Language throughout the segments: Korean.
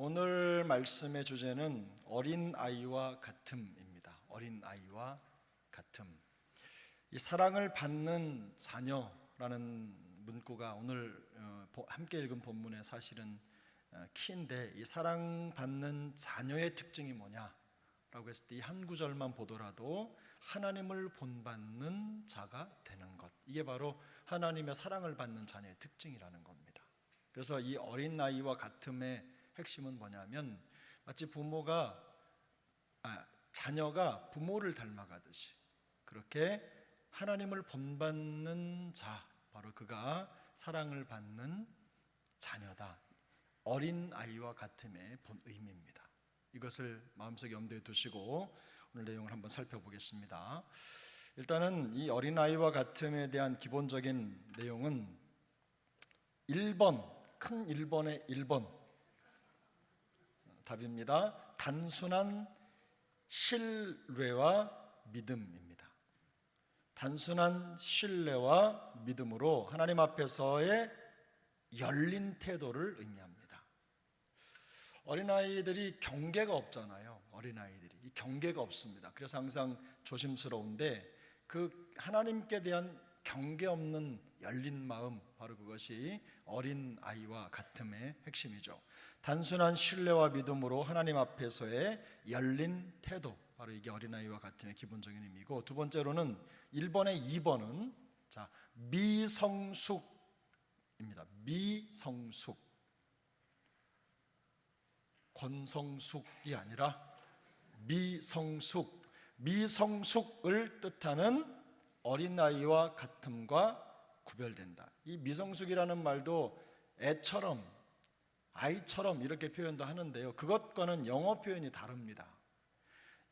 오늘 말씀의 주제는 어린아이와 같음입니다. 어린아이와 같음. 이 사랑을 받는 자녀라는 문구가 오늘 함께 읽은 본문의 사실은 키인데, 이 사랑받는 자녀의 특징이 뭐냐라고 했을 때 이 한 구절만 보더라도 하나님을 본받는 자가 되는 것, 이게 바로 하나님의 사랑을 받는 자녀의 특징이라는 겁니다. 그래서 이 어린아이와 같음의 핵심은 뭐냐면, 마치 자녀가 부모를 닮아가듯이 그렇게 하나님을 본받는 자, 바로 그가 사랑을 받는 자녀다. 어린아이와 같음의 본 의미입니다. 이것을 마음속에 염두에 두시고 오늘 내용을 한번 살펴보겠습니다. 일단은 이 어린아이와 같음에 대한 기본적인 내용은 1번, 큰 1번의 1번 답입니다. 단순한 신뢰와 믿음입니다. 단순한 신뢰와 믿음으로 하나님 앞에서의 열린 태도를 의미합니다. 어린아이들이 경계가 없잖아요. 어린아이들이 이 경계가 없습니다. 그래서 항상 조심스러운데, 그 하나님께 대한 경계 없는 열린 마음, 바로 그것이 어린아이와 같음의 핵심이죠. 단순한 신뢰와 믿음으로 하나님 앞에서의 열린 태도, 바로 이게 어린아이와 같음의 기본적인 의미고, 두 번째로는 1번의 2번은 미성숙입니다. 미성숙, 권성숙이 아니라 미성숙, 미성숙을 뜻하는 어린아이와 같음과 구별된다. 이 미성숙이라는 말도 애처럼, 아이처럼 이렇게 표현도 하는데요, 그것과는 영어 표현이 다릅니다.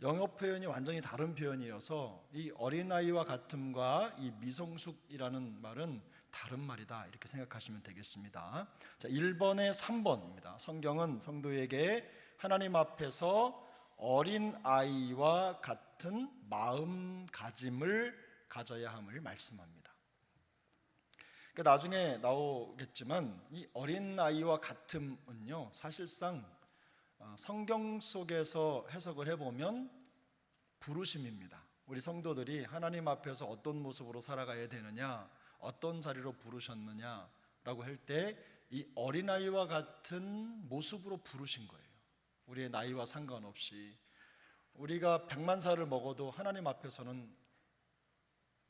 영어 표현이 완전히 다른 표현이어서 이 어린아이와 같음과 이 미성숙이라는 말은 다른 말이다, 이렇게 생각하시면 되겠습니다. 자, 1번에 3번입니다. 성경은 성도에게 하나님 앞에서 어린아이와 같은 마음가짐을 가져야 함을 말씀합니다. 그러니까 나중에 나오겠지만 이 어린아이와 같음은요, 사실상 성경 속에서 해석을 해보면 부르심입니다. 우리 성도들이 하나님 앞에서 어떤 모습으로 살아가야 되느냐, 어떤 자리로 부르셨느냐라고 할 때 이 어린아이와 같은 모습으로 부르신 거예요. 우리의 나이와 상관없이 우리가 100만 살을 먹어도 하나님 앞에서는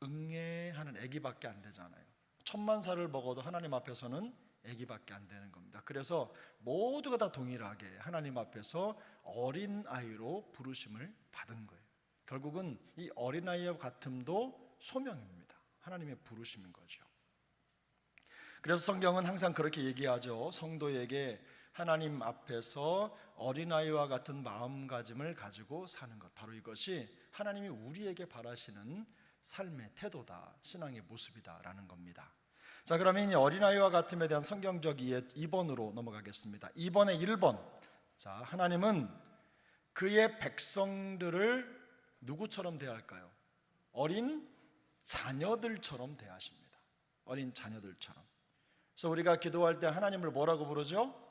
응애하는 아기밖에 안 되잖아요. 1000만 살을 먹어도 하나님 앞에서는 아기밖에 안 되는 겁니다. 그래서 모두가 다 동일하게 하나님 앞에서 어린아이로 부르심을 받은 거예요. 결국은 이 어린아이와 같음도 소명입니다. 하나님의 부르심인 거죠. 그래서 성경은 항상 그렇게 얘기하죠. 성도에게 하나님 앞에서 어린아이와 같은 마음가짐을 가지고 사는 것, 바로 이것이 하나님이 우리에게 바라시는 삶의 태도다, 신앙의 모습이다라는 겁니다. 자, 그러면 이 어린아이와 같음에 대한 성경적 이해 2번으로 넘어가겠습니다. 2번의 1번. 자, 하나님은 그의 백성들을 누구처럼 대할까요? 어린 자녀들처럼 대하십니다. 어린 자녀들처럼. 그래서 우리가 기도할 때 하나님을 뭐라고 부르죠?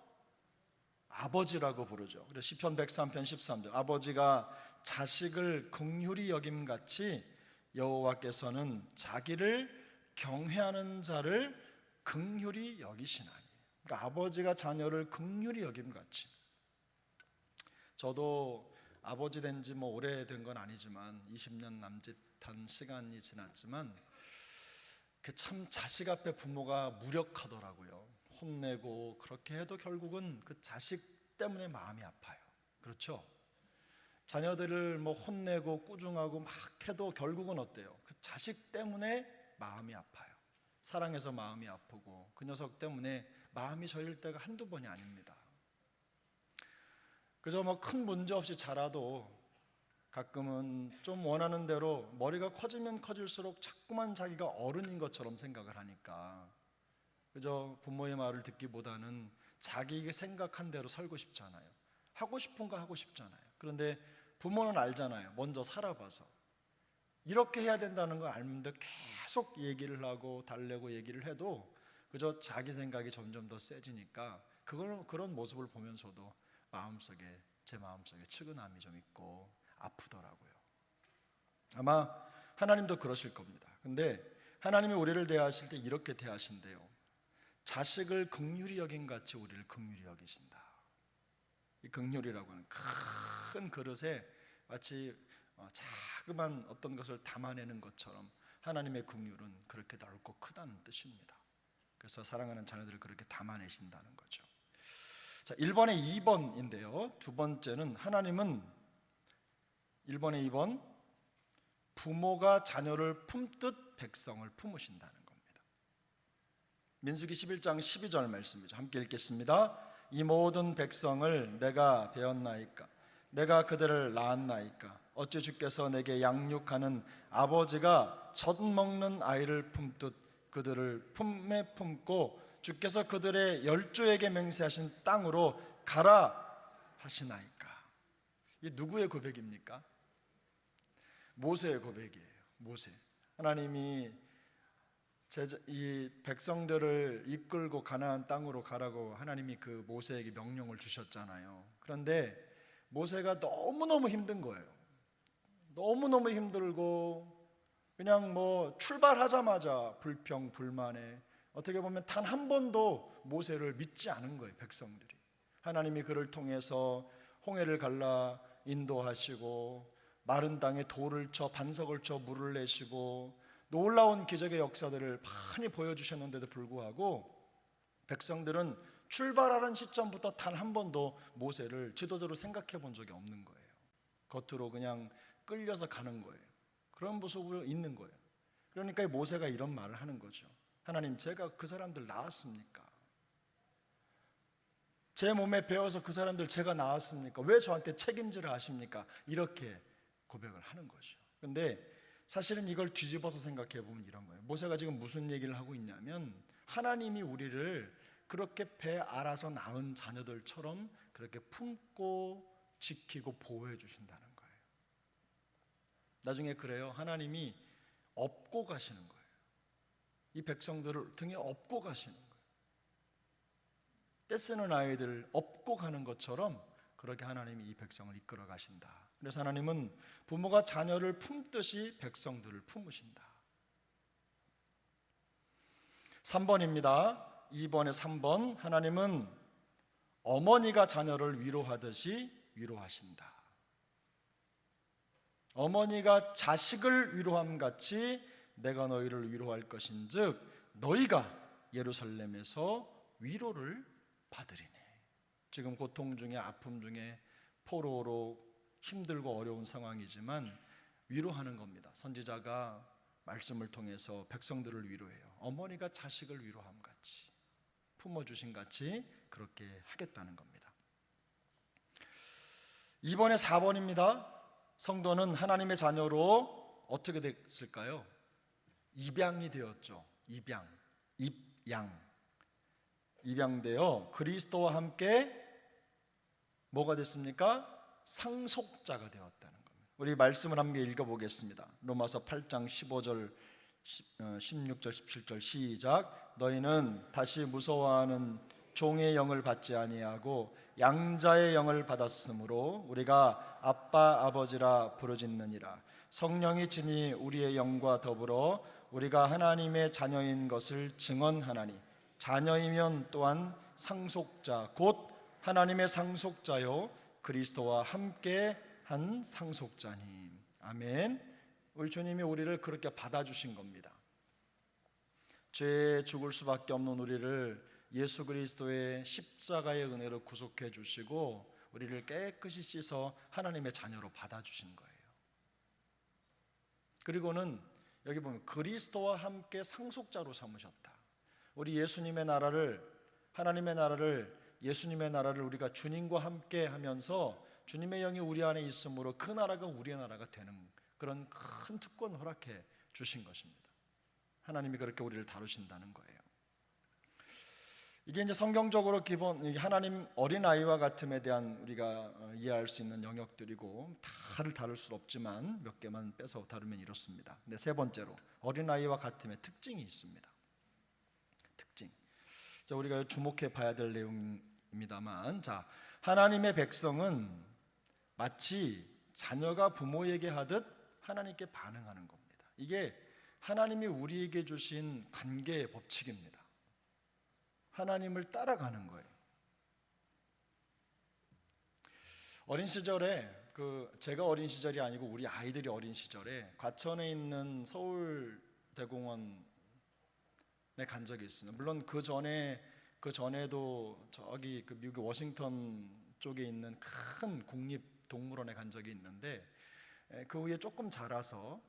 아버지라고 부르죠. 그래서 시편 103편 13절, 아버지가 자식을 긍휼히 여김같이 여호와께서는 자기를 경외하는 자를 긍휼히 여기시나니. 그러니까 아버지가 자녀를 긍휼히 여김같이. 저도 아버지 된 지 오래된 건 아니지만 20년 남짓한 시간이 지났지만 참 자식 앞에 부모가 무력하더라고요. 혼내고 그렇게 해도 결국은 그 자식 때문에 마음이 아파요. 그렇죠? 자녀들을 혼내고 꾸중하고 막 해도 결국은 어때요? 그 자식 때문에 마음이 아파요. 사랑해서 마음이 아프고 그 녀석 때문에 마음이 저릴 때가 한두 번이 아닙니다. 그저 큰 문제 없이 자라도 가끔은 좀 원하는 대로 머리가 커지면 커질수록 자꾸만 자기가 어른인 것처럼 생각을 하니까 그저 부모의 말을 듣기보다는 자기가 생각한 대로 살고 싶잖아요. 하고 싶은 거 하고 싶잖아요. 그런데 부모는 알잖아요. 먼저 살아봐서 이렇게 해야 된다는 거 알는데 계속 얘기를 하고 달래고 얘기를 해도 그저 자기 생각이 점점 더 세지니까 그런 모습을 보면서도 제 마음속에 측은함이 좀 있고 아프더라고요. 아마 하나님도 그러실 겁니다. 근데 하나님이 우리를 대하실 때 이렇게 대하신대요. 자식을 긍휼히 여긴 같이 우리를 긍휼히 여기신다. 이 긍휼이라고 하는 큰 그릇에 마치 자그만 어떤 것을 담아내는 것처럼 하나님의 긍휼은 그렇게 넓고 크다는 뜻입니다. 그래서 사랑하는 자녀들을 그렇게 담아내신다는 거죠. 자, 1번에 2번인데요. 두 번째는 하나님은 1번에 2번 부모가 자녀를 품듯 백성을 품으신다는 겁니다. 민수기 11장 12절 말씀이죠. 함께 읽겠습니다. 이 모든 백성을 내가 배었나이까 내가 그들을 낳았나이까 어찌 주께서 내게 양육하는 아버지가 젖 먹는 아이를 품듯 그들을 품에 품고 주께서 그들의 열조에게 맹세하신 땅으로 가라 하시나이까. 이게 누구의 고백입니까? 모세의 고백이에요. 모세. 하나님이 이 백성들을 이끌고 가나안 땅으로 가라고 하나님이 그 모세에게 명령을 주셨잖아요. 그런데 모세가 너무너무 힘든 거예요. 너무너무 힘들고 그냥 출발하자마자 불평 불만에 어떻게 보면 단 한 번도 모세를 믿지 않은 거예요. 백성들이. 하나님이 그를 통해서 홍해를 갈라 인도하시고 마른 땅에 돌을 쳐 반석을 쳐 물을 내시고 놀라운 기적의 역사들을 많이 보여주셨는데도 불구하고 백성들은 출발하는 시점부터 단 한 번도 모세를 지도자로 생각해 본 적이 없는 거예요. 겉으로 그냥 끌려서 가는 거예요. 그런 모습으로 있는 거예요. 그러니까 모세가 이런 말을 하는 거죠. 하나님, 제가 그 사람들 낳았습니까? 제 몸에 배어서 그 사람들 제가 낳았습니까? 왜 저한테 책임지라 하십니까? 이렇게 고백을 하는 거죠. 근데 사실은 이걸 뒤집어서 생각해 보면 이런 거예요. 모세가 지금 무슨 얘기를 하고 있냐면 하나님이 우리를 그렇게 배 알아서 낳은 자녀들처럼 그렇게 품고 지키고 보호해 주신다는 거예요. 나중에 그래요. 하나님이 업고 가시는 거예요. 이 백성들을 등에 업고 가시는 거예요. 떼쓰는 아이들 업고 가는 것처럼 그렇게 하나님이 이 백성을 이끌어 가신다. 그래서 하나님은 부모가 자녀를 품듯이 백성들을 품으신다. 3번입니다. 2번에 3번. 하나님은 어머니가 자녀를 위로하듯이 위로하신다. 어머니가 자식을 위로함 같이 내가 너희를 위로할 것인즉 너희가 예루살렘에서 위로를 받으리니. 지금 고통 중에 아픔 중에 포로로 힘들고 어려운 상황이지만 위로하는 겁니다. 선지자가 말씀을 통해서 백성들을 위로해요. 어머니가 자식을 위로함 같이 품어주신 같이 그렇게 하겠다는 겁니다. 2번에 4번입니다. 성도는 하나님의 자녀로 어떻게 됐을까요? 입양이 되었죠. 입양되어 그리스도와 함께 뭐가 됐습니까? 상속자가 되었다는 겁니다. 우리 말씀을 함께 읽어보겠습니다. 로마서 8장 15절 16절 17절 시작. 너희는 다시 무서워하는 종의 영을 받지 아니하고 양자의 영을 받았으므로 우리가 아빠 아버지라 부르짖느니라. 성령이 친히 우리의 영과 더불어 우리가 하나님의 자녀인 것을 증언하나니 자녀이면 또한 상속자 곧 하나님의 상속자요 그리스도와 함께 한 상속자니. 아멘. 우리 주님이 우리를 그렇게 받아주신 겁니다. 죄에 죽을 수밖에 없는 우리를 예수 그리스도의 십자가의 은혜로 구속해 주시고 우리를 깨끗이 씻어 하나님의 자녀로 받아주신 거예요. 그리고는 여기 보면 그리스도와 함께 상속자로 삼으셨다. 우리 예수님의 나라를, 하나님의 나라를, 예수님의 나라를 우리가 주님과 함께 하면서 주님의 영이 우리 안에 있으므로 그 나라가 우리의 나라가 되는 그런 큰 특권을 허락해 주신 것입니다. 하나님이 그렇게 우리를 다루신다는 거예요. 이게 이제 성경적으로 기본 하나님 어린아이와 같음에 대한 우리가 이해할 수 있는 영역들이고 다를 다룰 수 없지만 몇 개만 빼서 다루면 이렇습니다. 근데 세 번째로 어린아이와 같음의 특징이 있습니다. 특징. 자, 우리가 주목해 봐야 될 내용입니다만, 자, 하나님의 백성은 마치 자녀가 부모에게 하듯 하나님께 반응하는 겁니다. 이게 하나님이 우리에게 주신 관계의 법칙입니다. 하나님을 따라가는 거예요. 어린 시절에 제가 어린 시절이 아니고 우리 아이들이 어린 시절에 과천에 있는 서울대공원에 간 적이 있습니다. 물론 그 전에도 저기 미국 워싱턴 쪽에 있는 큰 국립동물원에 간 적이 있는데, 그 후에 조금 자라서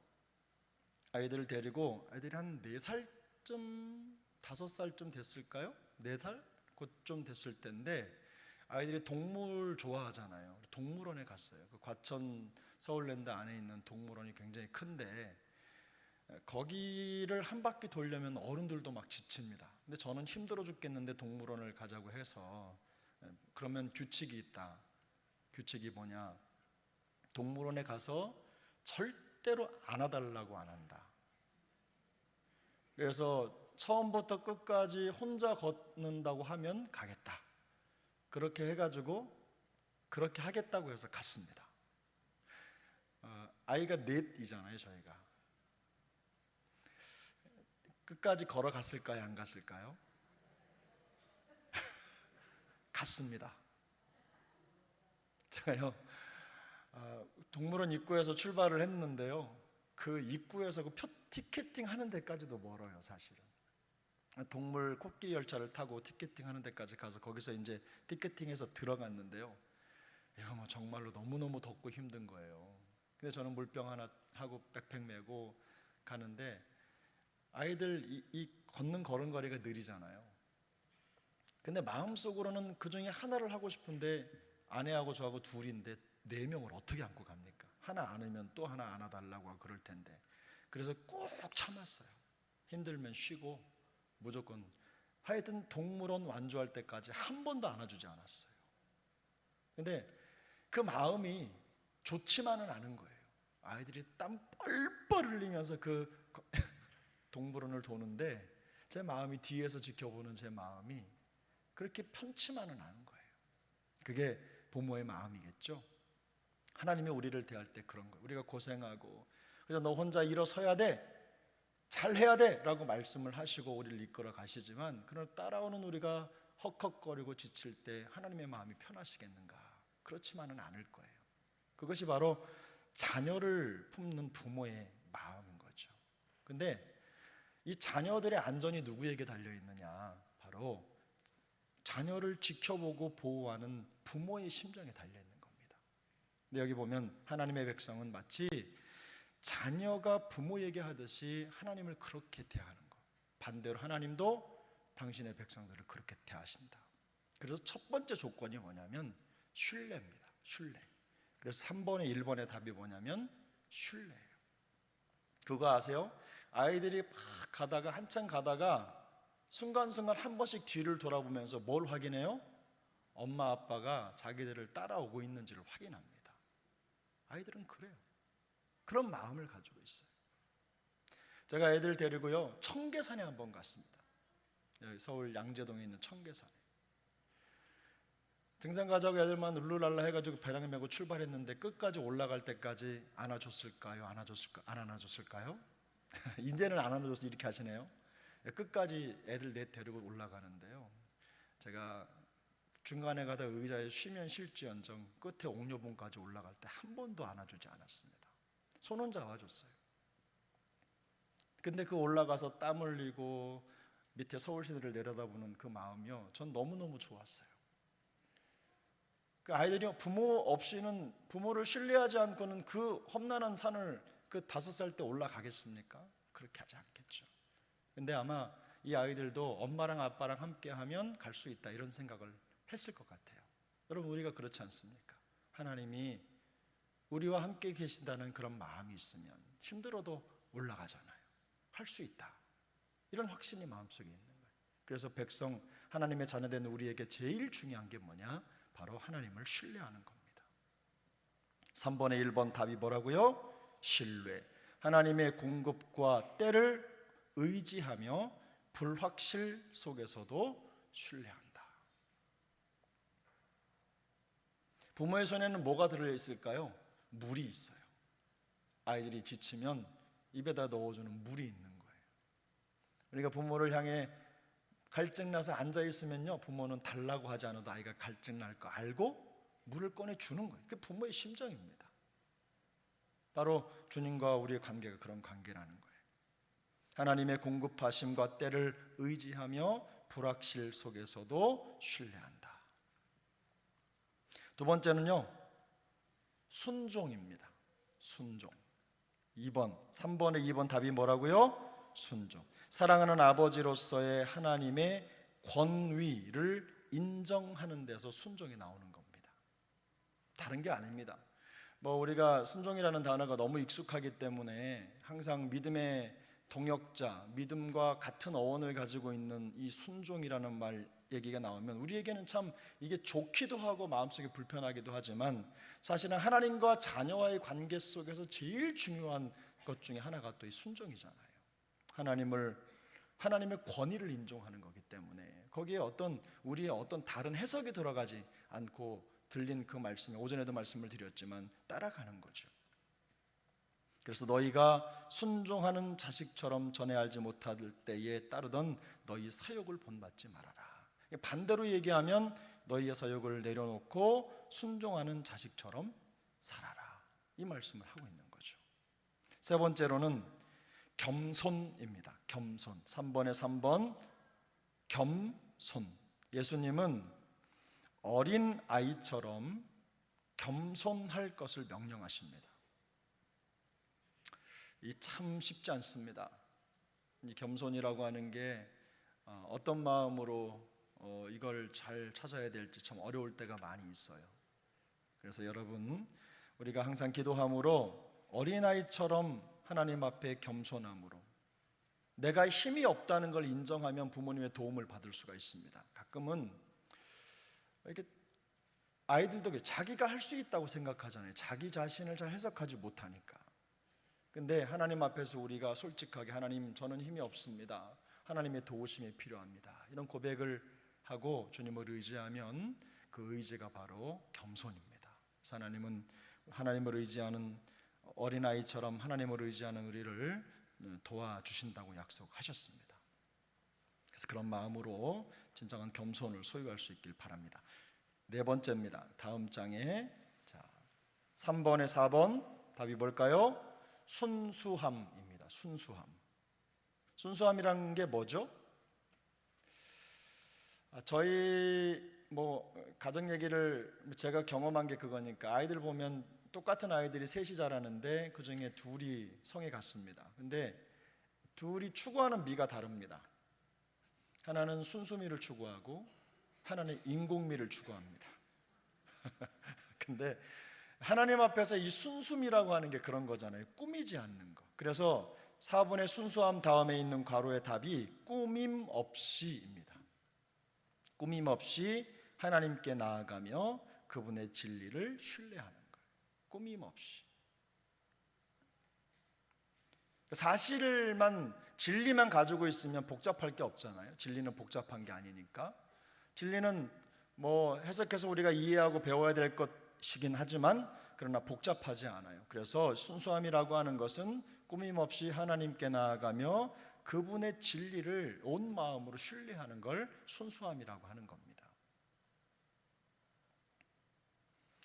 아이들을 데리고, 아이들이 한 4살쯤 5살쯤 됐을까요? 4살? 그쯤 됐을 때인데, 아이들이 동물 좋아하잖아요. 동물원에 갔어요. 그 과천 서울랜드 안에 있는 동물원이 굉장히 큰데, 거기를 한 바퀴 돌려면 어른들도 막 지칩니다. 근데 저는 힘들어 죽겠는데 동물원을 가자고 해서, 그러면 규칙이 있다. 규칙이 뭐냐? 동물원에 가서 절대로 안아달라고 안 한다. 그래서 처음부터 끝까지 혼자 걷는다고 하면 가겠다. 그렇게 해가지고 그렇게 하겠다고 해서 갔습니다. 아이가 넷이잖아요. 저희가 끝까지 걸어갔을까요? 안 갔을까요? 갔습니다. 제가요, 동물원 입구에서 출발을 했는데요, 그 입구에서 그 표 티켓팅 하는 데까지도 멀어요. 사실은 동물 코끼리 열차를 타고 티켓팅 하는 데까지 가서 거기서 이제 티켓팅해서 들어갔는데요, 이거 뭐 정말로 너무너무 덥고 힘든 거예요. 근데 저는 물병 하나 하고 백팩 메고 가는데, 아이들 이 걷는 걸음걸이가 느리잖아요. 근데 마음속으로는 그 중에 하나를 하고 싶은데, 아내하고 저하고 둘인데 4명을 어떻게 안고 갑니까? 하나 안으면 또 하나 안아달라고 하고 그럴 텐데. 그래서 꾹 참았어요. 힘들면 쉬고 무조건. 하여튼 동물원 완주할 때까지 한 번도 안아주지 않았어요. 근데 그 마음이 좋지만은 않은 거예요. 아이들이 땀 뻘뻘 흘리면서 그 동물원을 도는데, 제 마음이, 뒤에서 지켜보는 제 마음이 그렇게 편치만은 않은 거예요. 그게 부모의 마음이겠죠. 하나님이 우리를 대할 때 그런 거예요. 우리가 고생하고, 그래서 너 혼자 일어서야 돼, 잘해야 돼 라고 말씀을 하시고 우리를 이끌어 가시지만, 그러나 따라오는 우리가 헉헉거리고 지칠 때 하나님의 마음이 편하시겠는가? 그렇지만은 않을 거예요. 그것이 바로 자녀를 품는 부모의 마음인 거죠. 근데 이 자녀들의 안전이 누구에게 달려 있느냐? 바로 자녀를 지켜보고 보호하는 부모의 심정에 달려 있는 겁니다. 근데 여기 보면 하나님의 백성은 마치 자녀가 부모에게 하듯이 하나님을 그렇게 대하는 것. 반대로 하나님도 당신의 백성들을 그렇게 대하신다. 그래서 첫 번째 조건이 뭐냐면 신뢰입니다. 신뢰. 그래서 3번에 1번의 답이 뭐냐면 신뢰예요. 그거 아세요? 아이들이 막 가다가, 한참 가다가 순간순간 한 번씩 뒤를 돌아보면서 뭘 확인해요? 엄마 아빠가 자기들을 따라오고 있는지를 확인합니다. 아이들은 그래요. 그런 마음을 가지고 있어요. 제가 애들 데리고요, 청계산에 한번 갔습니다. 여기 서울 양재동에 있는 청계산에. 등산 가자고 애들만 룰루랄라 해가지고 배낭 메고 출발했는데, 끝까지 올라갈 때까지 안아줬을까요? 안 안아줬을까요? 이제는 안 안아줘서 이렇게 하시네요. 끝까지 애들 넷 데리고 올라가는데요, 제가 중간에 가다 의자에 쉬면 쉴지언정 끝에 옥녀봉까지 올라갈 때 한 번도 안아주지 않았습니다. 손은 잡아줬어요. 근데 그 올라가서 땀 흘리고 밑에 서울시내를 내려다보는 그 마음이요, 전 너무너무 좋았어요. 그 아이들이 부모 없이는, 부모를 신뢰하지 않고는 그 험난한 산을 그 5살 때 올라가겠습니까? 그렇게 하지 않겠죠. 근데 아마 이 아이들도 엄마랑 아빠랑 함께 하면 갈 수 있다, 이런 생각을 했을 것 같아요. 여러분, 우리가 그렇지 않습니까? 하나님이 우리와 함께 계신다는 그런 마음이 있으면 힘들어도 올라가잖아요. 할 수 있다, 이런 확신이 마음속에 있는 거예요. 그래서 백성, 하나님의 자녀된 우리에게 제일 중요한 게 뭐냐? 바로 하나님을 신뢰하는 겁니다. 3번에 1번 답이 뭐라고요? 신뢰. 하나님의 공급과 때를 의지하며 불확실 속에서도 신뢰한다. 부모의 손에는 뭐가 들어있을까요? 물이 있어요. 아이들이 지치면 입에다 넣어주는 물이 있는 거예요. 우리가 부모를 향해 갈증나서 앉아있으면요, 부모는 달라고 하지 않아도 아이가 갈증날 거 알고 물을 꺼내주는 거예요. 그게 부모의 심정입니다. 바로 주님과 우리의 관계가 그런 관계라는 거예요. 하나님의 공급하심과 때를 의지하며 불확실 속에서도 신뢰한다. 두 번째는요, 순종입니다. 순종. 3번의 2번 답이 뭐라고요? 순종. 사랑하는 아버지로서의 하나님의 권위를 인정하는 데서 순종이 나오는 겁니다. 다른 게 아닙니다. 우리가 순종이라는 단어가 너무 익숙하기 때문에 항상 믿음의 동역자, 믿음과 같은 어원을 가지고 있는 이 순종이라는 말 얘기가 나오면 우리에게는 참 이게 좋기도 하고 마음속에 불편하기도 하지만 사실은 하나님과 자녀와의 관계 속에서 제일 중요한 것 중에 하나가 또 이 순종이잖아요. 하나님의 권위를 인정하는 거기 때문에 거기에 우리의 어떤 다른 해석이 들어가지 않고 들린 그 말씀에 오전에도 말씀을 드렸지만 따라가는 거죠. 그래서 너희가 순종하는 자식처럼 전에 알지 못할 때에 따르던 너희 사욕을 본받지 말아라. 반대로 얘기하면 너희의 사욕을 내려놓고 순종하는 자식처럼 살아라. 이 말씀을 하고 있는 거죠. 세 번째로는 겸손입니다. 겸손. 3번에 3번 겸손. 예수님은 어린 아이처럼 겸손할 것을 명령하십니다. 이 참 쉽지 않습니다. 이 겸손이라고 하는 게 어떤 마음으로 이걸 잘 찾아야 될지 참 어려울 때가 많이 있어요. 그래서 여러분, 우리가 항상 기도함으로 어린아이처럼 하나님 앞에 겸손함으로 내가 힘이 없다는 걸 인정하면 부모님의 도움을 받을 수가 있습니다. 가끔은 이렇게 아이들도 자기가 할 수 있다고 생각하잖아요. 자기 자신을 잘 해석하지 못하니까. 근데 하나님 앞에서 우리가 솔직하게 하나님, 저는 힘이 없습니다. 하나님의 도우심이 필요합니다. 이런 고백을 하고 주님을 의지하면 그 의지가 바로 겸손입니다. 그래서 하나님은 하나님을 의지하는 어린아이처럼 하나님을 의지하는 우리를 도와주신다고 약속하셨습니다. 그래서 그런 마음으로 진정한 겸손을 소유할 수 있길 바랍니다. 네 번째입니다. 다음 장에 3번에 4번 답이 뭘까요? 순수함입니다. 순수함. 순수함이란 게 뭐죠? 저희 가정 얘기를 제가 경험한 게 그거니까 아이들 보면 똑같은 아이들이 셋이 자라는데 그 중에 둘이 성에 갔습니다. 근데 둘이 추구하는 미가 다릅니다. 하나는 순수미를 추구하고 하나는 인공미를 추구합니다. 근데 하나님 앞에서 이 순수미라고 하는 게 그런 거잖아요. 꾸미지 않는 거. 그래서 4번의 순수함 다음에 있는 괄호의 답이 꾸밈 없이입니다. 꾸밈 없이 하나님께 나아가며 그분의 진리를 신뢰하는 거예요. 꾸밈 없이. 사실만, 진리만 가지고 있으면 복잡할 게 없잖아요. 진리는 복잡한 게 아니니까. 진리는 해석해서 우리가 이해하고 배워야 될 것이긴 하지만 그러나 복잡하지 않아요. 그래서 순수함이라고 하는 것은 꾸밈 없이 하나님께 나아가며 그분의 진리를 온 마음으로 신뢰하는 걸 순수함이라고 하는 겁니다.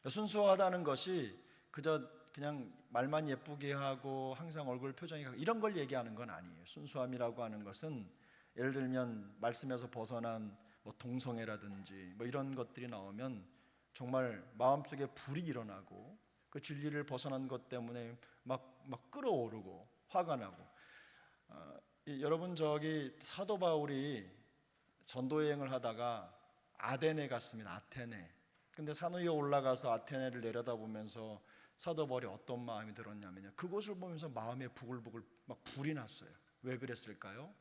순수하다는 것이 그냥 말만 예쁘게 하고 항상 얼굴 표정이 이런 걸 얘기하는 건 아니에요. 순수함이라고 하는 것은 예를 들면 말씀에서 벗어난 동성애라든지 이런 것들이 나오면 정말 마음속에 불이 일어나고 그 진리를 벗어난 것 때문에 막 끓어오르고 화가 나고 여러분 사도 바울이 전도 여행을 하다가 아덴에 갔습니다. 아테네. 근데 산 위에 올라가서 아테네를 내려다보면서 사도 바울이 어떤 마음이 들었냐면요, 그곳을 보면서 마음에 부글부글 막 불이 났어요. 왜 그랬을까요?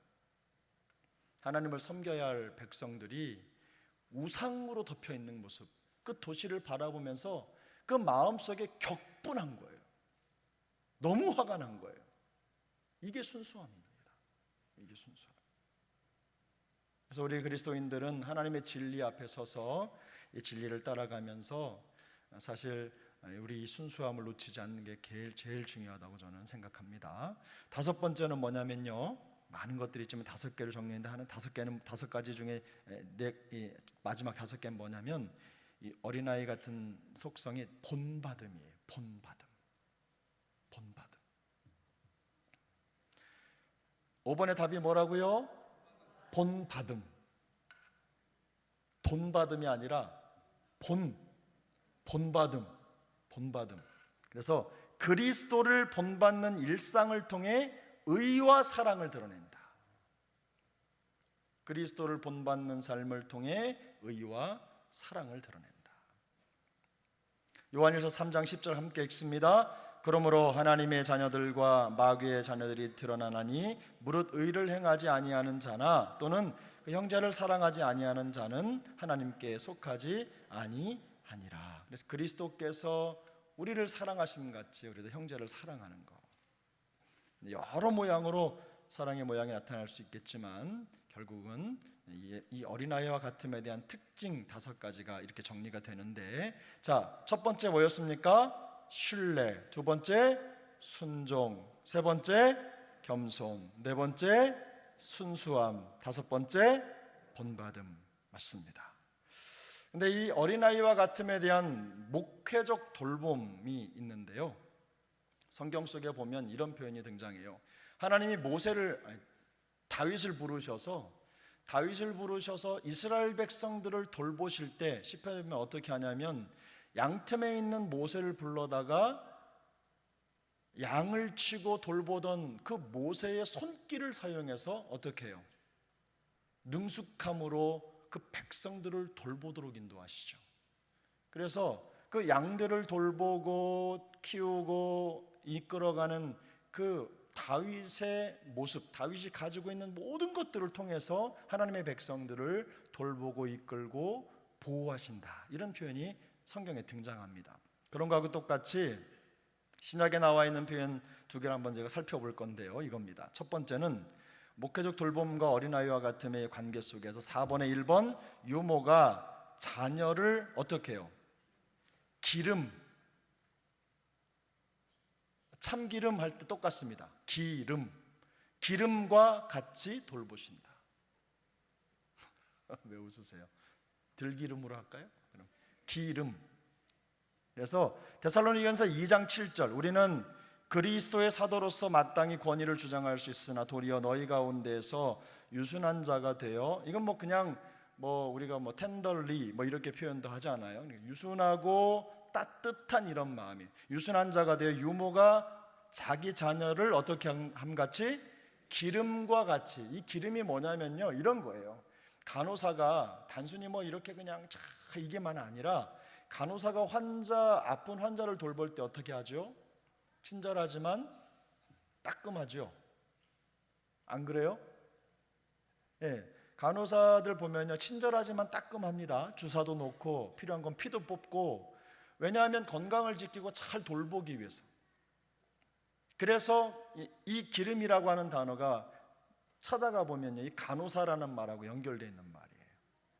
하나님을 섬겨야 할 백성들이 우상으로 덮여 있는 모습, 그 도시를 바라보면서 그 마음속에 격분한 거예요. 너무 화가 난 거예요. 이게 순수함입니다. 이게 순수함. 그래서 우리 그리스도인들은 하나님의 진리 앞에 서서 이 진리를 따라가면서 사실 우리 순수함을 놓치지 않는 게 제일 중요하다고 저는 생각합니다. 다섯 번째는 뭐냐면요, 많은 것들이 있지만 다섯 개를 정리했는데 하는 다섯 가지 중에 마지막 다섯 개는 뭐냐면 이 어린아이 같은 속성이 본받음이에요. 본받음. 5번의 답이 뭐라고요? 본받음. 돈받음이 아니라 본받음. 그래서 그리스도를 본받는 일상을 통해 의와 사랑을 드러낸다. 그리스도를 본받는 삶을 통해 의와 사랑을 드러낸다. 요한일서 3장 10절 함께 읽습니다. 그러므로 하나님의 자녀들과 마귀의 자녀들이 드러나나니 무릇 의를 행하지 아니하는 자나 또는 그 형제를 사랑하지 아니하는 자는 하나님께 속하지 아니하니라. 그래서 그리스도께서 우리를 사랑하심 같이 우리도 형제를 사랑하는 것, 여러 모양으로 사랑의 모양이 나타날 수 있겠지만 결국은 이 어린아이와 같음에 대한 특징 5가지가 이렇게 정리가 되는데, 자, 첫 번째 뭐였습니까? 신뢰. 두 번째 순종. 세 번째 겸손. 네 번째 순수함. 다섯 번째 본받음. 맞습니다. 근데 이 어린아이와 같음에 대한 목회적 돌봄이 있는데요, 성경 속에 보면 이런 표현이 등장해요. 하나님이 다윗을 부르셔서 이스라엘 백성들을 돌보실 때 시편에 보면 어떻게 하냐면 양틈에 있는 모세를 불러다가 양을 치고 돌보던 그 모세의 손길을 사용해서 어떻게 해요? 능숙함으로 그 백성들을 돌보도록 인도하시죠. 그래서 그 양들을 돌보고 키우고 이끌어가는 그 다윗의 모습, 다윗이 가지고 있는 모든 것들을 통해서 하나님의 백성들을 돌보고 이끌고 보호하신다, 이런 표현이 성경에 등장합니다. 그런 거하고 똑같이 신약에 나와 있는 표현 2개를 한번 제가 살펴볼 건데요, 이겁니다. 첫 번째는 목회적 돌봄과 어린아이와 같음의 관계 속에서 4번의 1번, 유모가 자녀를 어떻게 해요? 참기름 할 때 똑같습니다. 기름과 같이 돌보신다. 왜 웃으세요? 들기름으로 할까요? 그럼 기름. 그래서 데살로니가서 2장 7절, 우리는 그리스도의 사도로서 마땅히 권위를 주장할 수 있으나 도리어 너희 가운데서 유순한 자가 되어, 이건 우리가 텐덜리 이렇게 표현도 하지 않아요. 유순하고 따뜻한 이런 마음이, 유순한 자가 되어 유모가 자기 자녀를 어떻게 함같이 기름과 같이. 이 기름이 뭐냐면요, 이런 거예요. 간호사가 단순히 이렇게 그냥 이게만 아니라, 간호사가 아픈 환자를 돌볼 때 어떻게 하죠? 친절하지만 따끔하죠. 안 그래요? 예, 간호사들 보면요, 친절하지만 따끔합니다. 주사도 놓고 필요한 건 피도 뽑고. 왜냐하면 건강을 지키고 잘 돌보기 위해서. 그래서 이 기름이라고 하는 단어가 찾아가 보면요, 이 간호사라는 말하고 연결되어 있는 말이에요.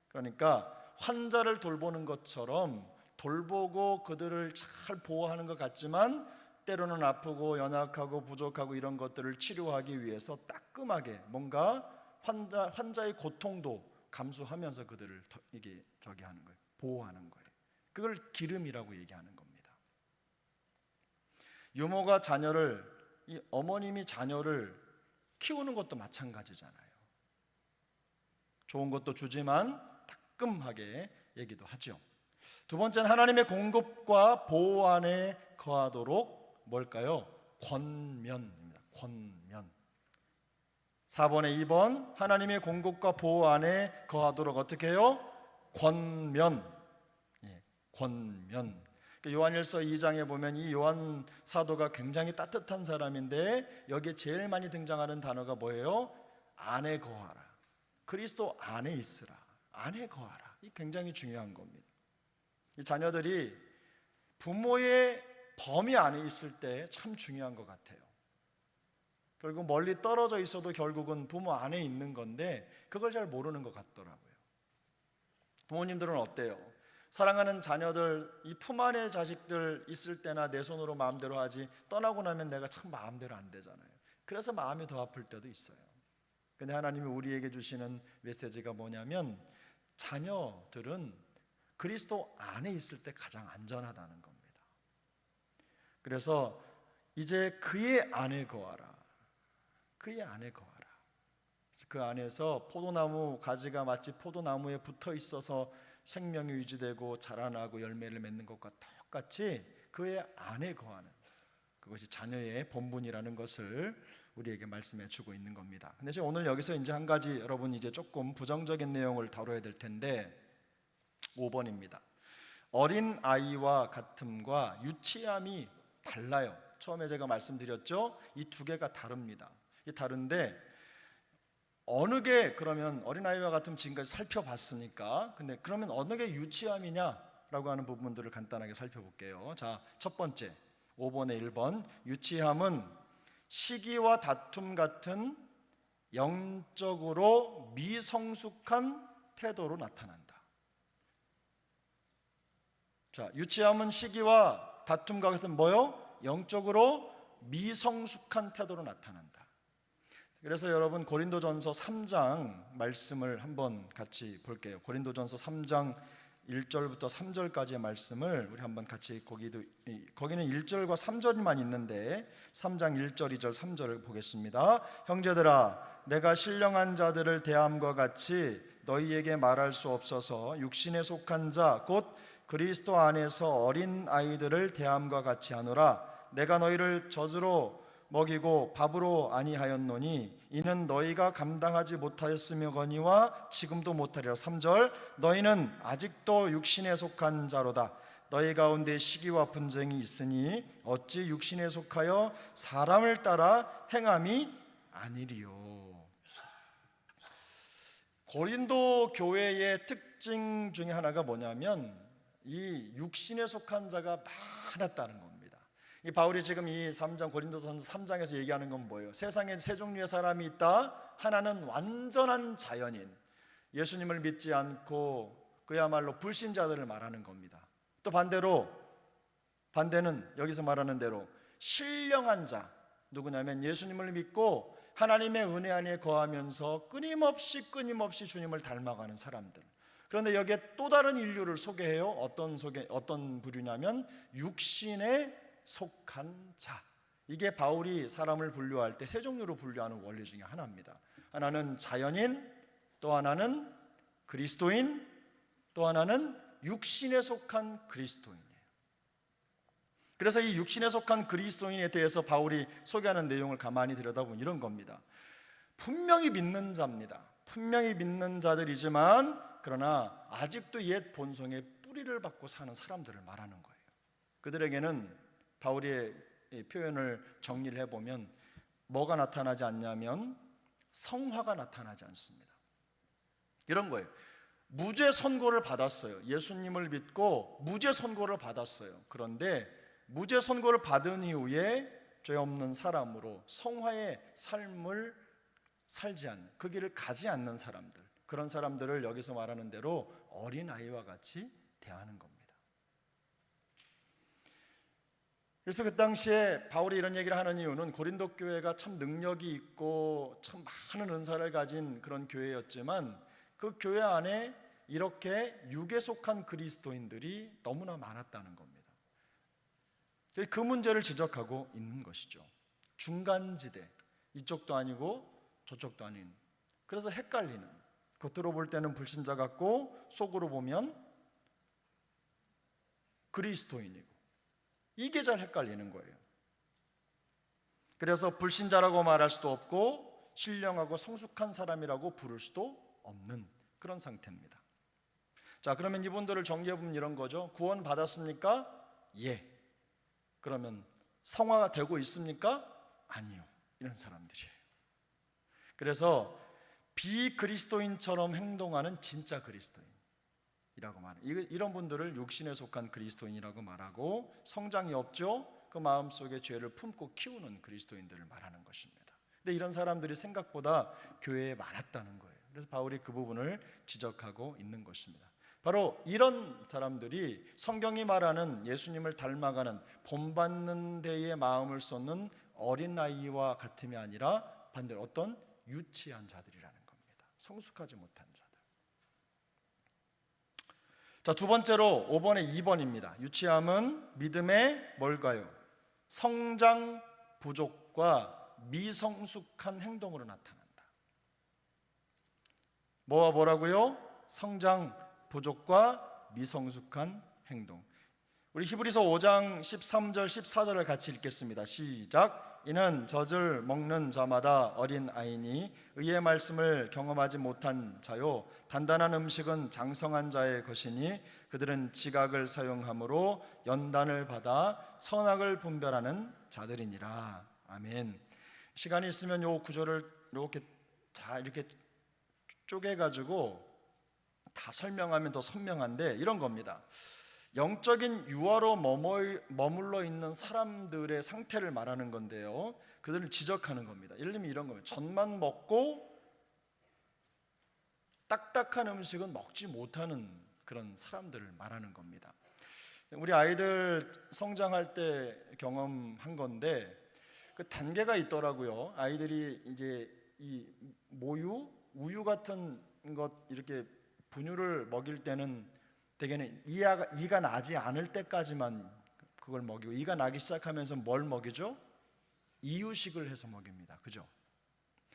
그러니까 환자를 돌보는 것처럼 돌보고 그들을 잘 보호하는 것 같지만 때로는 아프고 연약하고 부족하고 이런 것들을 치료하기 위해서 따끔하게 뭔가 환자의 고통도 감수하면서 그들을 하는 거예요. 보호하는 거예요. 그걸 기름이라고 얘기하는 겁니다. 유모가 어머님이 자녀를 키우는 것도 마찬가지잖아요. 좋은 것도 주지만 따끔하게 얘기도 하죠. 두 번째는 하나님의 공급과 보호 안에 거하도록 뭘까요? 권면입니다. 권면. 4번에 2번, 하나님의 공급과 보호 안에 거하도록 어떻게 해요? 권면. 권면. 요한일서 2장에 보면 이 요한 사도가 굉장히 따뜻한 사람인데 여기에 제일 많이 등장하는 단어가 뭐예요? 안에 거하라. 그리스도 안에 있으라. 안에 거하라. 이 굉장히 중요한 겁니다. 이 자녀들이 부모의 범위 안에 있을 때 참 중요한 것 같아요. 결국 멀리 떨어져 있어도 결국은 부모 안에 있는 건데 그걸 잘 모르는 것 같더라고요. 부모님들은 어때요? 사랑하는 자녀들, 이 품 안의 자식들 있을 때나 내 손으로 마음대로 하지 떠나고 나면 내가 참 마음대로 안 되잖아요. 그래서 마음이 더 아플 때도 있어요. 근데 하나님이 우리에게 주시는 메시지가 뭐냐면 자녀들은 그리스도 안에 있을 때 가장 안전하다는 겁니다. 그래서 이제 그의 안에 거하라. 그의 안에 거하라. 그 안에서 포도나무 가지가 마치 포도나무에 붙어 있어서 생명이 유지되고 자라나고 열매를 맺는 것과 똑같이 그의 안에 거하는, 그것이 자녀의 본분이라는 것을 우리에게 말씀해 주고 있는 겁니다. 근데 제가 오늘 여기서 이제 한 가지 여러분 이제 조금 부정적인 내용을 다뤄야 될 텐데 5번입니다. 어린 아이와 같음과 유치함이 달라요. 처음에 제가 말씀드렸죠. 이 두 개가 다릅니다. 이 다른데 어느 게 그러면 어린아이와 같으면 지금까지 살펴봤으니까, 근데 그러면 어느 게 유치함이냐라고 하는 부분들을 간단하게 살펴볼게요. 자, 첫 번째 5번에 1번, 유치함은 시기와 다툼 같은 영적으로 미성숙한 태도로 나타난다. 자, 유치함은 시기와 다툼과 같은 뭐요? 영적으로 미성숙한 태도로 나타난다. 그래서 여러분 고린도전서 3장 말씀을 한번 같이 볼게요. 고린도전서 3장 1절부터 3절까지의 말씀을 우리 한번 같이 거기는 1절과 3절만 있는데 3장 1절, 2절, 3절을 보겠습니다. 형제들아, 내가 신령한 자들을 대함과 같이 너희에게 말할 수 없어서 육신에 속한 자 곧 그리스도 안에서 어린 아이들을 대함과 같이 하노라. 내가 너희를 젖으로 먹이고 밥으로 아니하였노니 이는 너희가 감당하지 못하였으며거니와 지금도 못하리라. 3절, 너희는 아직도 육신에 속한 자로다. 너희 가운데 시기와 분쟁이 있으니 어찌 육신에 속하여 사람을 따라 행함이 아니리요. 고린도 교회의 특징 중에 하나가 뭐냐면 이 육신에 속한 자가 많았다는 겁니다. 이 바울이 지금 이 3장 고린도전서 3장에서 얘기하는 건 뭐예요? 세상에 세 종류의 사람이 있다. 하나는 완전한 자연인, 예수님을 믿지 않고 그야말로 불신자들을 말하는 겁니다. 또 반대는 여기서 말하는 대로 신령한 자, 누구냐면 예수님을 믿고 하나님의 은혜 안에 거하면서 끊임없이 주님을 닮아가는 사람들. 그런데 여기에 또 다른 인류를 소개해요. 어떤 부류냐면 육신에 속한 자. 이게 바울이 사람을 분류할 때 세 종류로 분류하는 원리 중에 하나입니다. 하나는 자연인, 또 하나는 그리스도인, 또 하나는 육신에 속한 그리스도인이에요. 그래서 이 육신에 속한 그리스도인에 대해서 바울이 소개하는 내용을 가만히 들여다보면 이런 겁니다. 분명히 믿는 자입니다. 분명히 믿는 자들이지만 그러나 아직도 옛 본성의 뿌리를 받고 사는 사람들을 말하는 거예요. 그들에게는 바울의 표현을 정리를 해보면 뭐가 나타나지 않냐면 성화가 나타나지 않습니다. 이런 거예요. 무죄 선고를 받았어요. 예수님을 믿고 무죄 선고를 받았어요. 그런데 무죄 선고를 받은 이후에 죄 없는 사람으로 성화의 삶을 살지 않는, 그 길을 가지 않는 사람들, 그런 사람들을 여기서 말하는 대로 어린아이와 같이 대하는 겁니다. 그래서 그 당시에 바울이 이런 얘기를 하는 이유는 고린도 교회가 참 능력이 있고 참 많은 은사를 가진 그런 교회였지만 그 교회 안에 이렇게 육에 속한 그리스도인들이 너무나 많았다는 겁니다. 그 문제를 지적하고 있는 것이죠. 중간지대, 이쪽도 아니고 저쪽도 아닌, 그래서 헷갈리는, 겉으로 볼 때는 불신자 같고 속으로 보면 그리스도인이고, 이게 잘 헷갈리는 거예요. 그래서 불신자라고 말할 수도 없고 신령하고 성숙한 사람이라고 부를 수도 없는 그런 상태입니다. 자, 그러면 이분들을 정리해보면 이런 거죠. 구원 받았습니까? 예. 그러면 성화가 되고 있습니까? 아니요. 이런 사람들이에요. 그래서 비그리스도인처럼 행동하는 진짜 그리스도인이라고 말해요. 이런 분들을 육신에 속한 그리스도인이라고 말하고, 성장이 없죠? 그 마음속에 죄를 품고 키우는 그리스도인들을 말하는 것입니다. 근데 이런 사람들이 생각보다 교회에 많았다는 거예요. 그래서 바울이 그 부분을 지적하고 있는 것입니다. 바로 이런 사람들이 성경이 말하는 예수님을 닮아가는 본받는 데에 마음을 쏟는 어린아이와 같음이 아니라 반대로 어떤 유치한 자들이라는 겁니다. 성숙하지 못한 자들. 자, 두 번째로 5번에 2번입니다. 유치함은 믿음의 뭘까요? 성장 부족과 미성숙한 행동으로 나타난다. 뭐라고요? 성장 부족과 미성숙한 행동. 우리 히브리서 5장 13절 14절을 같이 읽겠습니다. 시작. 이는 젖을 먹는 자마다 어린 아이니 의의 말씀을 경험하지 못한 자요 단단한 음식은 장성한 자의 것이니 그들은 지각을 사용함으로 연단을 받아 선악을 분별하는 자들이니라. 아멘. 시간이 있으면 요 구절을 이렇게 쪼개가지고 다 설명하면 더 선명한데 이런 겁니다. 영적인 유아로 머물러 있는 사람들의 상태를 말하는 건데요, 그들을 지적하는 겁니다. 예를 들면 이런 겁니다. 젖만 먹고 딱딱한 음식은 먹지 못하는 그런 사람들을 말하는 겁니다. 우리 아이들 성장할 때 경험한 건데 그 단계가 있더라고요. 아이들이 이제 이 우유 같은 것 이렇게 분유를 먹일 때는 대개는 이가 나지 않을 때까지만 그걸 먹이고 이가 나기 시작하면서 뭘 먹이죠? 이유식을 해서 먹입니다. 그죠?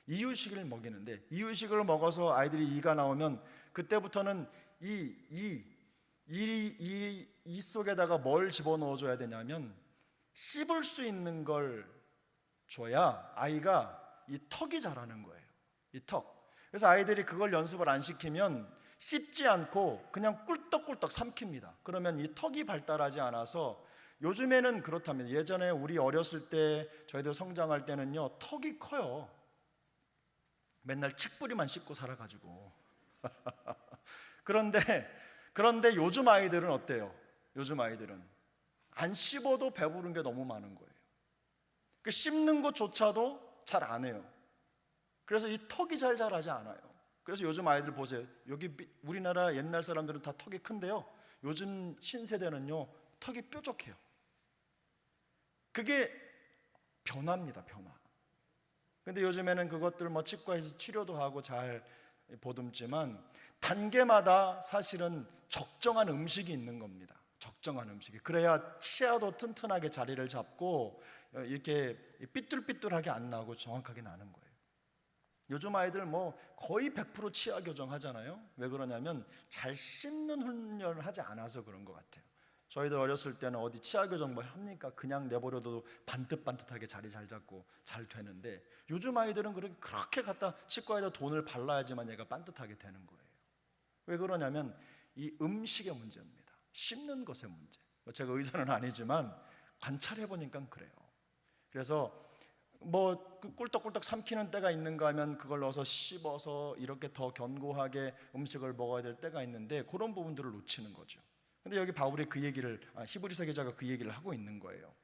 이유식을 먹이는데 이유식을 먹어서 아이들이 이가 나오면 그때부터는 이 속에다가 뭘 집어넣어줘야 되냐면 씹을 수 있는 걸 줘야 아이가 이 턱이 자라는 거예요. 이 턱. 그래서 아이들이 그걸 연습을 안 시키면 씹지 않고 그냥 꿀떡꿀떡 삼킵니다. 그러면 이 턱이 발달하지 않아서 요즘에는 그렇답니다. 예전에 우리 어렸을 때 저희들 성장할 때는요 턱이 커요. 맨날 칡뿌리만 씹고 살아가지고 그런데 요즘 아이들은 어때요? 요즘 아이들은 안 씹어도 배부른 게 너무 많은 거예요. 그 씹는 것조차도 잘 안 해요. 그래서 이 턱이 잘 자라지 않아요. 그래서 요즘 아이들 보세요. 여기 우리나라 옛날 사람들은 다 턱이 큰데요, 요즘 신세대는요 턱이 뾰족해요. 그게 변화입니다. 변화. 근데 요즘에는 그것들 치과에서 치료도 하고 잘 보듬지만 단계마다 사실은 적정한 음식이 있는 겁니다. 적정한 음식이. 그래야 치아도 튼튼하게 자리를 잡고 이렇게 삐뚤삐뚤하게 안 나오고 정확하게 나는 거예요. 요즘 아이들 거의 100% 치아 교정 하잖아요. 왜 그러냐면 잘 씹는 훈련을 하지 않아서 그런 것 같아요. 저희들 어렸을 때는 어디 치아 교정 합니까? 그냥 내버려둬도 반듯반듯하게 자리 잘 잡고 잘 되는데 요즘 아이들은 그렇게 갖다 치과에다 돈을 발라야지만 얘가 반듯하게 되는 거예요. 왜 그러냐면 이 음식의 문제입니다. 씹는 것의 문제. 제가 의사는 아니지만 관찰해 보니까 그래요. 그래서 꿀떡꿀떡 삼키는 때가 있는가 하면 그걸 넣어서 씹어서 이렇게 더 견고하게 음식을 먹어야 될 때가 있는데 그런 부분들을 놓치는 거죠. 근데 여기 바울이 히브리서 기자가 그 얘기를 하고 있는 거예요.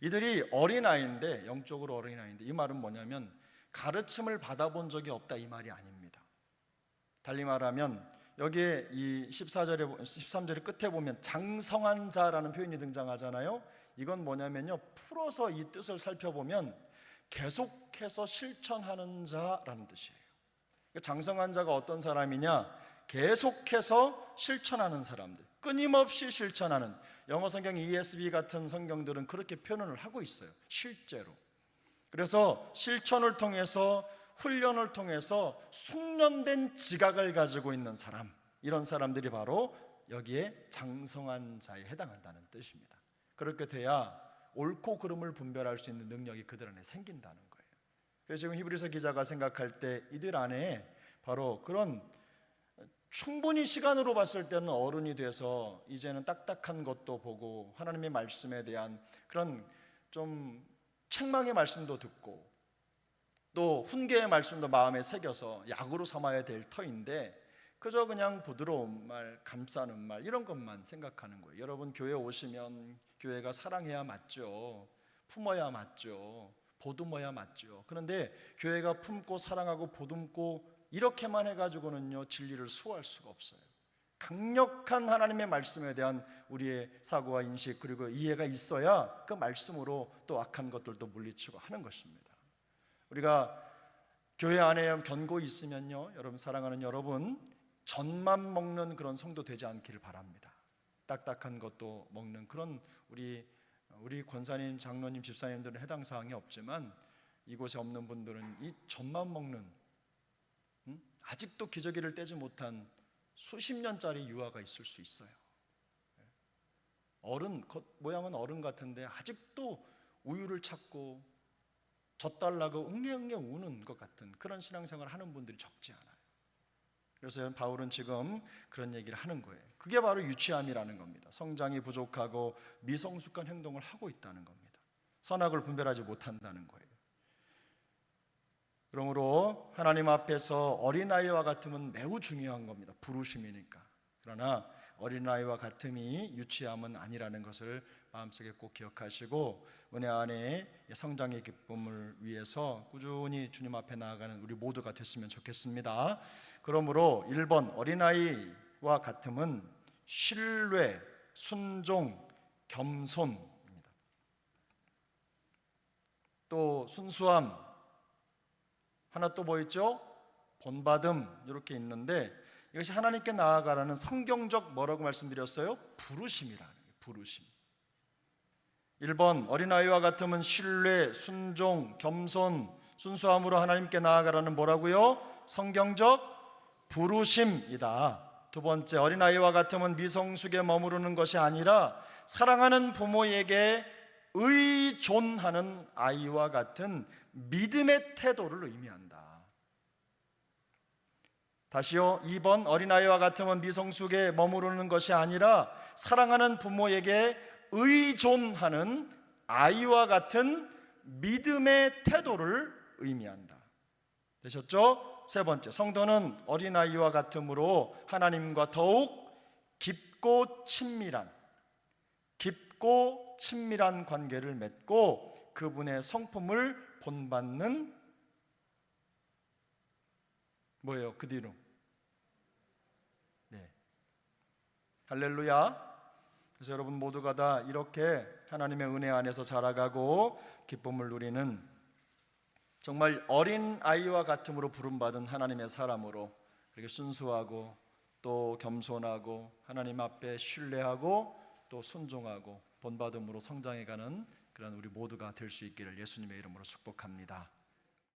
이들이 어린아이인데, 영적으로 어린아이인데, 이 말은 뭐냐면 가르침을 받아본 적이 없다 이 말이 아닙니다. 달리 말하면 여기에 이 13절의 끝에 보면 장성한 자라는 표현이 등장하잖아요. 이건 뭐냐면요, 풀어서 이 뜻을 살펴보면 계속해서 실천하는 자라는 뜻이에요. 장성한 자가 어떤 사람이냐? 계속해서 실천하는 사람들, 끊임없이 실천하는. 영어 성경 ESV 같은 성경들은 그렇게 표현을 하고 있어요. 실제로. 그래서 실천을 통해서, 훈련을 통해서 숙련된 지각을 가지고 있는 사람, 이런 사람들이 바로 여기에 장성한 자에 해당한다는 뜻입니다. 그렇게 돼야 옳고 그름을 분별할 수 있는 능력이 그들 안에 생긴다는 거예요. 그래서 지금 히브리서 기자가 생각할 때 이들 안에 바로 그런, 충분히 시간으로 봤을 때는 어른이 돼서 이제는 딱딱한 것도 보고 하나님의 말씀에 대한 그런 좀 책망의 말씀도 듣고 또 훈계의 말씀도 마음에 새겨서 약으로 삼아야 될 터인데 그저 그냥 부드러운 말, 감싸는 말, 이런 것만 생각하는 거예요. 여러분, 교회 오시면 교회가 사랑해야 맞죠. 품어야 맞죠. 보듬어야 맞죠. 그런데 교회가 품고 사랑하고 보듬고 이렇게만 해가지고는요 진리를 수호할 수가 없어요. 강력한 하나님의 말씀에 대한 우리의 사고와 인식 그리고 이해가 있어야 그 말씀으로 또 악한 것들도 물리치고 하는 것입니다. 우리가 교회 안에 견고히 있으면요, 여러분, 사랑하는 여러분, 젖만 먹는 그런 성도 되지 않기를 바랍니다. 딱딱한 것도 먹는 그런 우리 권사님, 장로님, 집사님들은 해당 사항이 없지만 이곳에 없는 분들은 이 젖만 먹는, 아직도 기저귀를 떼지 못한 수십 년짜리 유아가 있을 수 있어요. 모양은 어른 같은데 아직도 우유를 찾고 젖 달라고 응애응애 우는 것 같은 그런 신앙생활을 하는 분들이 적지 않아요. 그래서 바울은 지금 그런 얘기를 하는 거예요. 그게 바로 유치함이라는 겁니다. 성장이 부족하고 미성숙한 행동을 하고 있다는 겁니다. 선악을 분별하지 못한다는 거예요. 그러므로 하나님 앞에서 어린아이와 같음은 매우 중요한 겁니다. 부르심이니까. 그러나 어린아이와 같음이 유치함은 아니라는 것을 마음속에 꼭 기억하시고 은혜 안에 성장의 기쁨을 위해서 꾸준히 주님 앞에 나아가는 우리 모두가 됐으면 좋겠습니다. 그러므로 1번 어린아이와 같음은 신뢰, 순종, 겸손입니다. 또 순수함, 하나 또 뭐 있죠? 본받음, 이렇게 있는데 이것이 하나님께 나아가라는 성경적 뭐라고 말씀드렸어요? 부르심이라는 거예요. 부르심. 1번 어린아이와 같으면 신뢰, 순종, 겸손, 순수함으로 하나님께 나아가라는 뭐라고요? 성경적 부르심이다. 두 번째, 어린아이와 같으면 미성숙에 머무르는 것이 아니라 사랑하는 부모에게 의존하는 아이와 같은 믿음의 태도를 의미한다. 다시요. 2번 어린아이와 같으면 미성숙에 머무르는 것이 아니라 사랑하는 부모에게 의존하는 아이와 같은 믿음의 태도를 의미한다. 되셨죠? 세 번째, 성도는 어린아이와 같으므로 하나님과 더욱 깊고 친밀한 관계를 맺고 그분의 성품을 본받는 뭐예요? 그 뒤로 할렐루야. 그래서 여러분 모두가 다 이렇게 하나님의 은혜 안에서 자라가고 기쁨을 누리는 정말 어린 아이와 같음으로 부름받은 하나님의 사람으로 그렇게 순수하고 또 겸손하고 하나님 앞에 신뢰하고 또 순종하고 본받음으로 성장해가는 그런 우리 모두가 될 수 있기를 예수님의 이름으로 축복합니다.